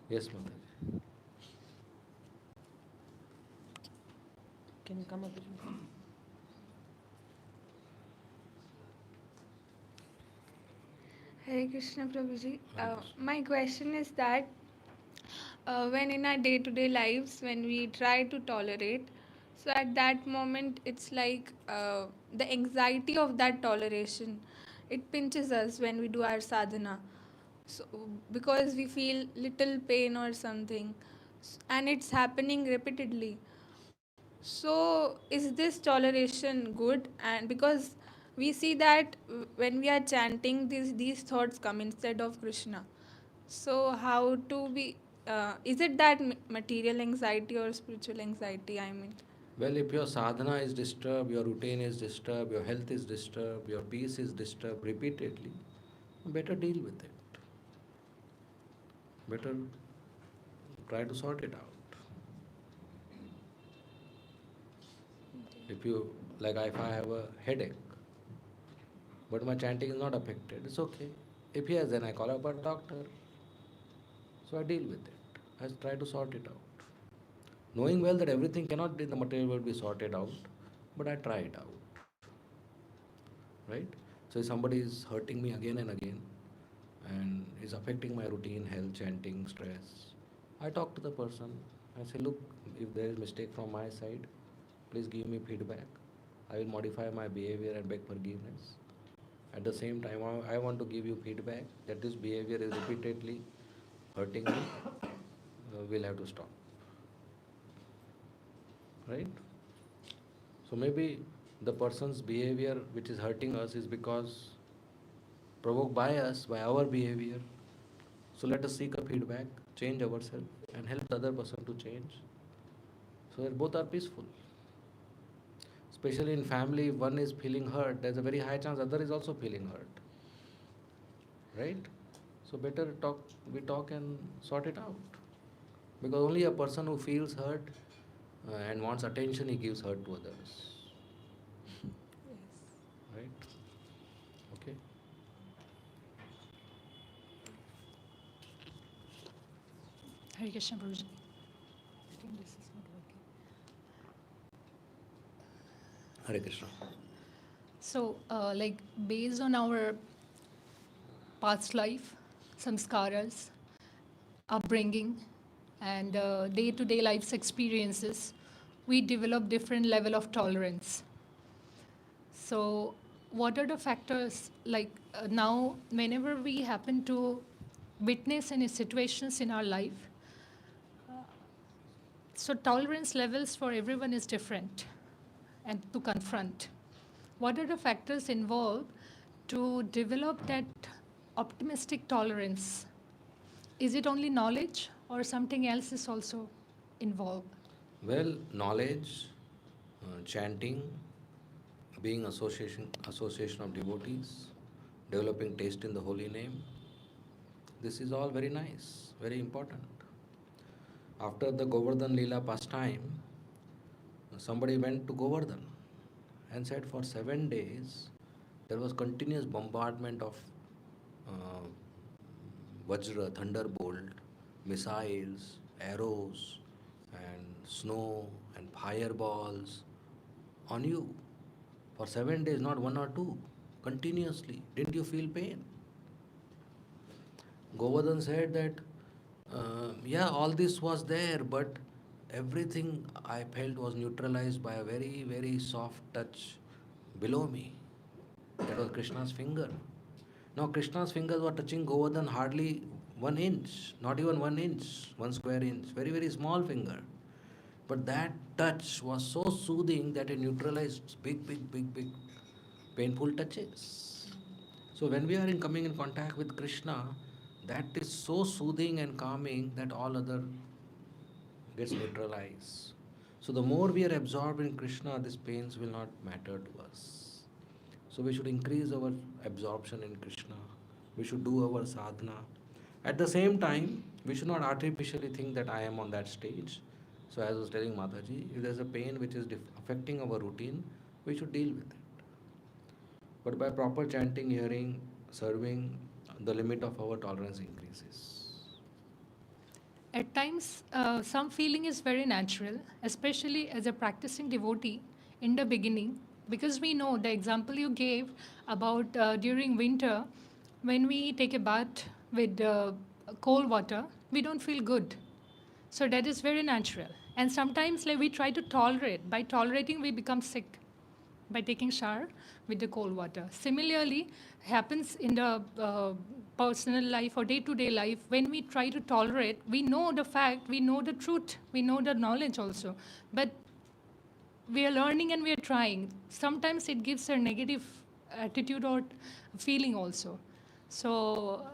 Yes, Mataji. Can you come up with me? Hare Krishna Prabhuji. My question is that when in our day-to-day lives, when we try to tolerate, so at that moment it's like the anxiety of that toleration, it pinches us when we do our sadhana. So because we feel little pain or something, and it's happening repeatedly. So, is this toleration good? And because we see that when we are chanting, these thoughts come instead of Krishna. So, how to be? Is it that material anxiety or spiritual anxiety? I mean, Well, if your sadhana is disturbed, your routine is disturbed, your health is disturbed, your peace is disturbed repeatedly, better deal with it. Better try to sort it out. If you, like if I have a headache, but my chanting is not affected, it's okay. If yes, then I call up a doctor. So I deal with it. I try to sort it out. Knowing well that everything cannot in the material world be sorted out, but I try it out. Right? So if somebody is hurting me again and again and is affecting my routine, health, chanting, stress, I talk to the person. I say, look, if there is mistake from my side, please give me feedback. I will modify my behavior and beg forgiveness. At the same time, I want to give you feedback that this behavior is repeatedly hurting me. We'll have to stop. Right? So maybe the person's behavior which is hurting us is because provoked by us, by our behavior. So let us seek a feedback, change ourselves, and help the other person to change, so that both are peaceful. Especially in family, if one is feeling hurt, there's a very high chance other is also feeling hurt. Right? So better we talk and sort it out. Because only a person who feels hurt and wants attention, he gives hurt to others. Right? Okay? Hare Krishna Prabhuji. I think this is not working. Hare Krishna. So, like based on our past life, samskaras, upbringing, and day-to-day life's experiences, we develop different level of tolerance. So, what are the factors, like now, whenever we happen to witness any situations in our life, so tolerance levels for everyone is different and to confront. What are the factors involved to develop that optimistic tolerance? Is it only knowledge or something else is also involved? Well, knowledge, chanting, being association of devotees, developing taste in the holy name, this is all very nice, very important. After the Govardhan Leela pastime, somebody went to Govardhan and said for 7 days there was continuous bombardment of uh, Vajra, thunderbolt, missiles, arrows, and snow and fireballs on you. For 7 days, not one or two, continuously. Didn't you feel pain? Govardhan said that, yeah, all this was there, but everything I felt was neutralized by a very, very soft touch below me. That was Krishna's finger. Now, Krishna's fingers were touching Govardhan hardly 1 inch, not even 1 inch, 1 square inch, very, very small finger. But that touch was so soothing that it neutralized big, big, big, big painful touches. So when we are coming in contact with Krishna, that is so soothing and calming that all other gets neutralized. So the more we are absorbed in Krishna, these pains will not matter to us. So we should increase our absorption in Krishna. We should do our sadhana. At the same time, we should not artificially think that I am on that stage. So as I was telling Mataji, if there is a pain which is affecting our routine, we should deal with it. But by proper chanting, hearing, serving, the limit of our tolerance increases. At times, some feeling is very natural, especially as a practicing devotee in the beginning, because we know the example you gave about during winter, when we take a bath with cold water, we don't feel good. So that is very natural. And sometimes like, we try to tolerate. By tolerating, we become sick by taking shower with the cold water. Similarly, happens in the personal life or day-to-day life. When we try to tolerate, we know the fact, we know the truth, we know the knowledge also. But we are learning and we are trying. Sometimes it gives a negative attitude or feeling also. So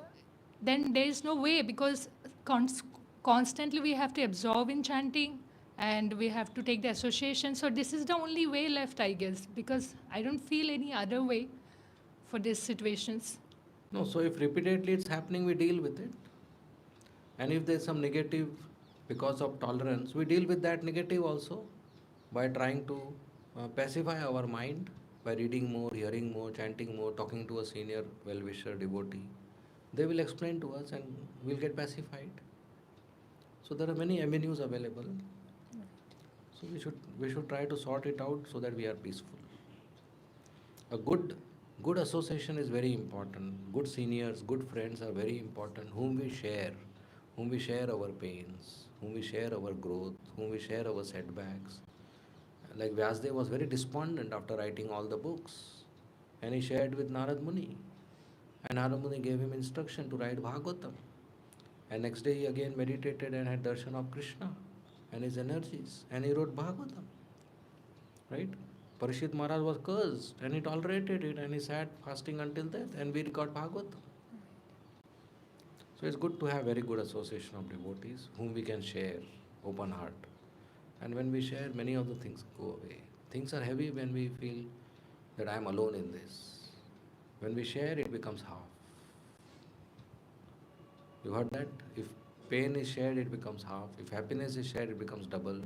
then there is no way, because constantly we have to absorb in chanting and we have to take the association. So this is the only way left, I guess, because I don't feel any other way for these situations. No, so if repeatedly it's happening, we deal with it. And if there's some negative because of tolerance, we deal with that negative also by trying to pacify our mind by reading more, hearing more, chanting more, talking to a senior well-wisher devotee. They will explain to us and we'll get pacified. So there are many avenues available. So we should try to sort it out so that we are peaceful. A good association is very important. Good seniors, good friends are very important, whom we share our pains, whom we share our growth, whom we share our setbacks. Like Vyasdev was very despondent after writing all the books, and he shared with Narad Muni. And Narad Muni gave him instruction to write Bhagavatam. And next day he again meditated and had darshan of Krishna and his energies, and he wrote Bhagavatam. Right? Parishit Maharaj was cursed and he tolerated it and he sat fasting until death, and we got Bhagavatam. So it's good to have very good association of devotees whom we can share, open heart. And when we share, many of the things go away. Things are heavy when we feel that I am alone in this. When we share, it becomes half. You heard that? If pain is shared, it becomes half. If happiness is shared, it becomes double.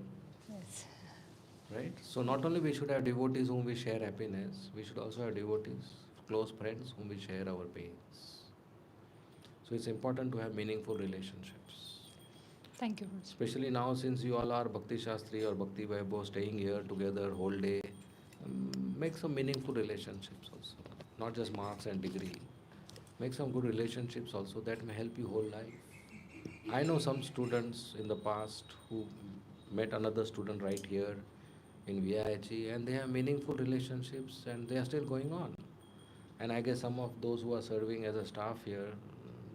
Yes. Right? So not only we should have devotees whom we share happiness, we should also have devotees, close friends whom we share our pains. So it's important to have meaningful relationships. Thank you. Especially now, since you all are Bhakti Shastri or Bhakti Vaibhav, staying here together whole day, make some meaningful relationships also. Not just marks and degree. Make some good relationships also that may help you whole life. I know some students in the past who met another student right here in VIHE, and they have meaningful relationships and they are still going on. And I guess some of those who are serving as a staff here,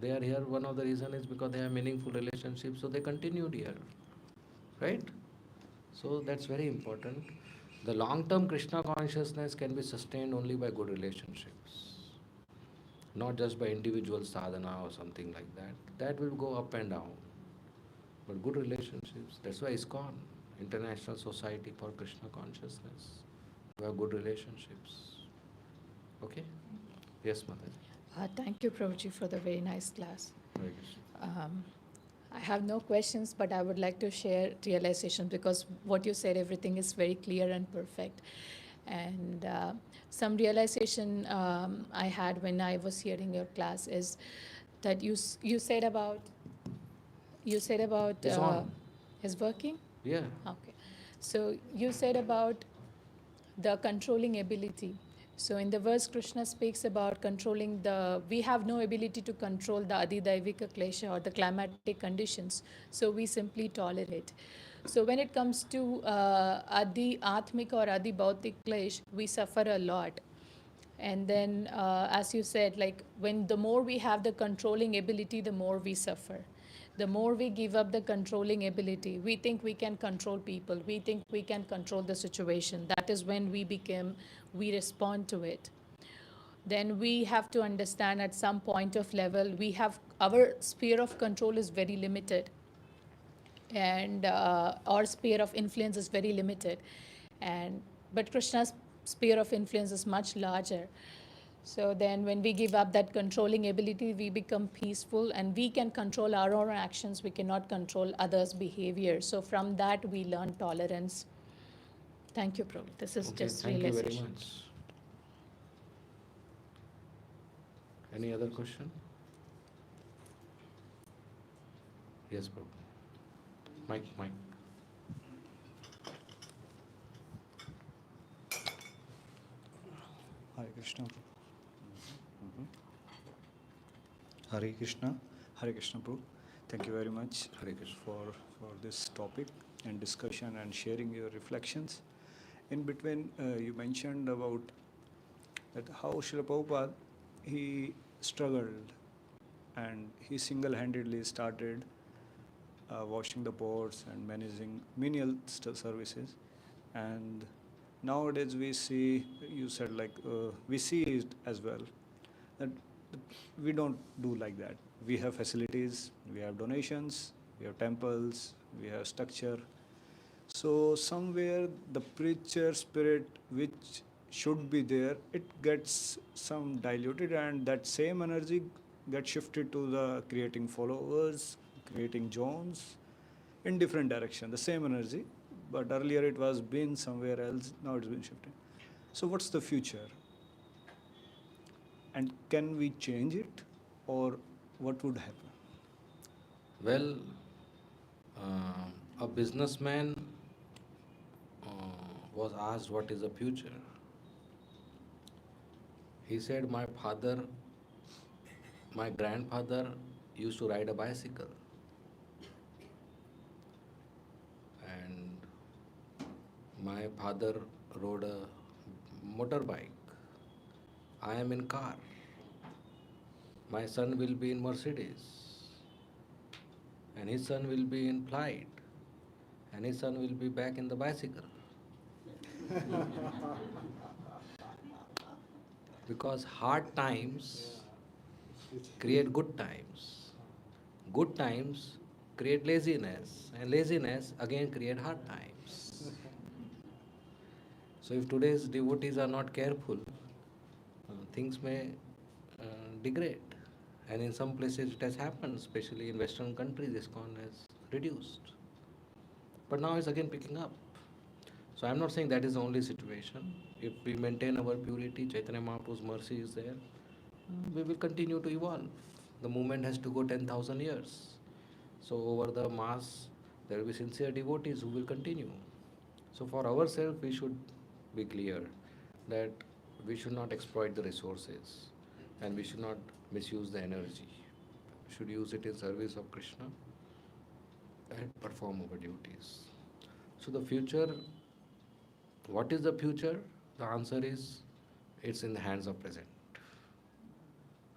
they are here, one of the reason is because they have meaningful relationships, so they continued here, right? So that's very important. The long-term Krishna consciousness can be sustained only by good relationships, not just by individual sadhana or something like that. That will go up and down. But good relationships, that's why ISKCON, International Society for Krishna Consciousness. We have good relationships. Okay? Yes, Mataji. Thank you, Prabhuji, for the very nice class. Hare Krishna. I have no questions, but I would like to share realization because what you said, everything is very clear and perfect. And some realization I had when I was hearing your class is that you said about It's on. is working? Yeah. Okay. So you said about the controlling ability. So in the verse, Krishna speaks about controlling we have no ability to control the adidaivika klesha or the climatic conditions. So we simply tolerate. So when it comes to adi atmik or adi bhautik klesh, we suffer a lot. And then, as you said, like when the more we have the controlling ability, the more we suffer. The more we give up the controlling ability, we think we can control people, we think we can control the situation. That is when we respond to it. Then we have to understand at some point of level, our sphere of control is very limited. And our sphere of influence is very limited. But Krishna's sphere of influence is much larger. So then when we give up that controlling ability, we become peaceful and we can control our own actions. We cannot control others' behavior. So from that, we learn tolerance. Thank you, Prabhu. This is Okay, just thank you realization. very much. Any other question? Yes, Prabhu. Mike. Hare Krishna. Hare Krishna. Hare Krishna, Prabhu. Thank you very much Hare Krishna. for this topic and discussion and sharing your reflections. In between, you mentioned about that how Srila Prabhupada, he struggled and he single-handedly started washing the pots and managing menial services. And nowadays we see, you said like, we see it as well, that we don't do like that. We have facilities, we have donations, we have temples, we have structure. So somewhere the preacher spirit which should be there, it gets some diluted, and that same energy gets shifted to the creating followers, creating zones in different direction, the same energy, but earlier it was been somewhere else, now it's been shifted. So what's the future? And can we change it, or what would happen? Well, a businessman was asked what is the future. He said, my grandfather used to ride a bicycle. And my father rode a motorbike. I am in car. My son will be in Mercedes. And his son will be in flight. And his son will be back in the bicycle. Because hard times create good times. Good times create laziness. And laziness again create hard times. So if today's devotees are not careful, things may degrade. And in some places it has happened, especially in Western countries, ISKCON has reduced. But now it's again picking up. So I'm not saying that is the only situation. If we maintain our purity, Chaitanya Mahaprabhu's mercy is there, we will continue to evolve. The movement has to go 10,000 years. So over the mass, there will be sincere devotees who will continue. So for ourselves, we should be clear that we should not exploit the resources and we should not misuse the energy. We should use it in service of Krishna and perform our duties. So the future, what is the future? The answer is, it's in the hands of present.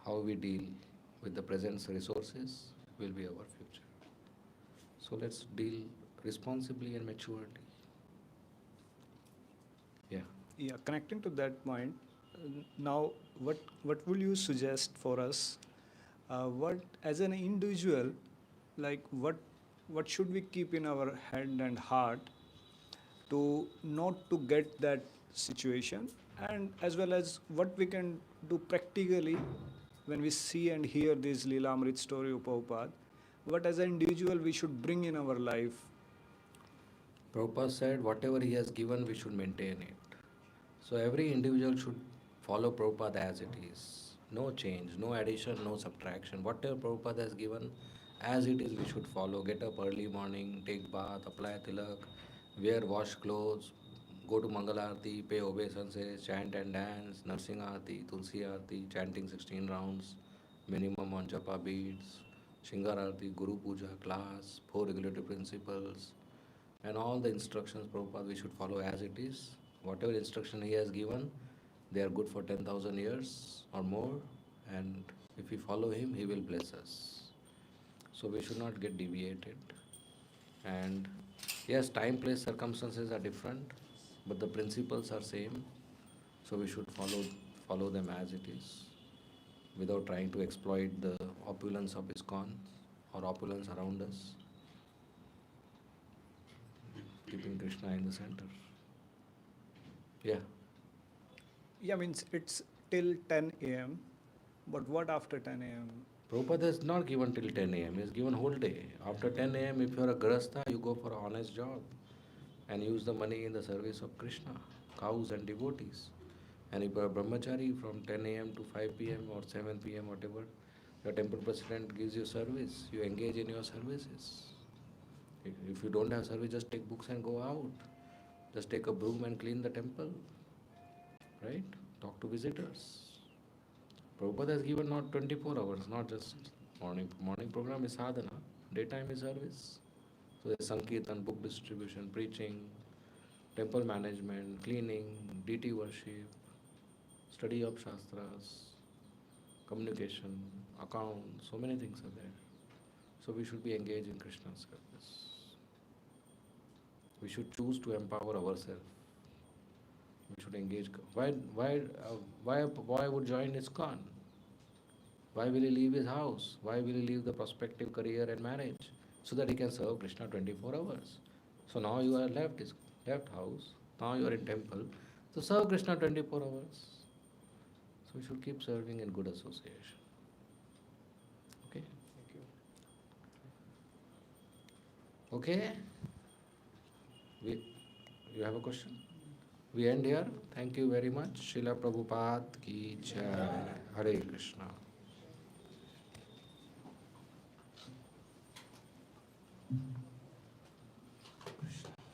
how we deal with the present resources will be our future. So let's deal responsibly and maturely. Yeah. Yeah, connecting to that point, now what will you suggest for us? What as an individual, like what should we keep in our head and heart to not to get that situation, and as well as what we can do practically when we see and hear this Leela Amrit story of Prabhupada, what as an individual we should bring in our life. Prabhupada said, whatever he has given, we should maintain it. So every individual should follow Prabhupada as it is. No change, no addition, no subtraction. Whatever Prabhupada has given, as it is, we should follow. Get up early morning, take bath, apply tilak, wear wash clothes, go to Mangal Aarti, pay obeisances, chant and dance, Narsingh Aarti, Tulsi Aarti, chanting 16 rounds, minimum on japa beads, Shingar Aarti, Guru Puja, class, 4 regulative principles, and all the instructions Prabhupada we should follow as it is. Whatever instruction he has given, they are good for 10,000 years or more, and if we follow him, he will bless us. So we should not get deviated. And yes, time, place, circumstances are different, but the principles are same. So we should follow them as it is, without trying to exploit the opulence of ISKCON or opulence around us, keeping Krishna in the center. Yeah. Yeah, means it's till 10 a.m. But what after 10 a.m.? Prabhupada has not given till 10 a.m. He has given whole day. After 10 a.m., if you are a grahastha, you go for an honest job and use the money in the service of Krishna, cows and devotees. And if you are a brahmachari, from 10 a.m. to 5 p.m. or 7 p.m., whatever, your temple president gives you service. You engage in your services. If you don't have service, just take books and go out. Just take a broom and clean the temple. Right? Talk to visitors. Prabhupada has given not 24 hours, not just morning. Morning program is sadhana, daytime is service. So there's sankirtan, book distribution, preaching, temple management, cleaning, deity worship, study of shastras, communication, accounts, so many things are there. So we should be engaged in Krishna's service. We should choose to empower ourselves. We should engage. Why would join ISKCON? Why will he leave his house? Why will he leave the prospective career and marriage? So that he can serve Krishna 24 hours. So now you are left house, now you are in temple, so serve Krishna 24 hours. So we should keep serving in good association. Okay? Thank you. Okay? You have a question? We end here. Thank you very much. Srila Prabhupada ki jai. Hare Krishna.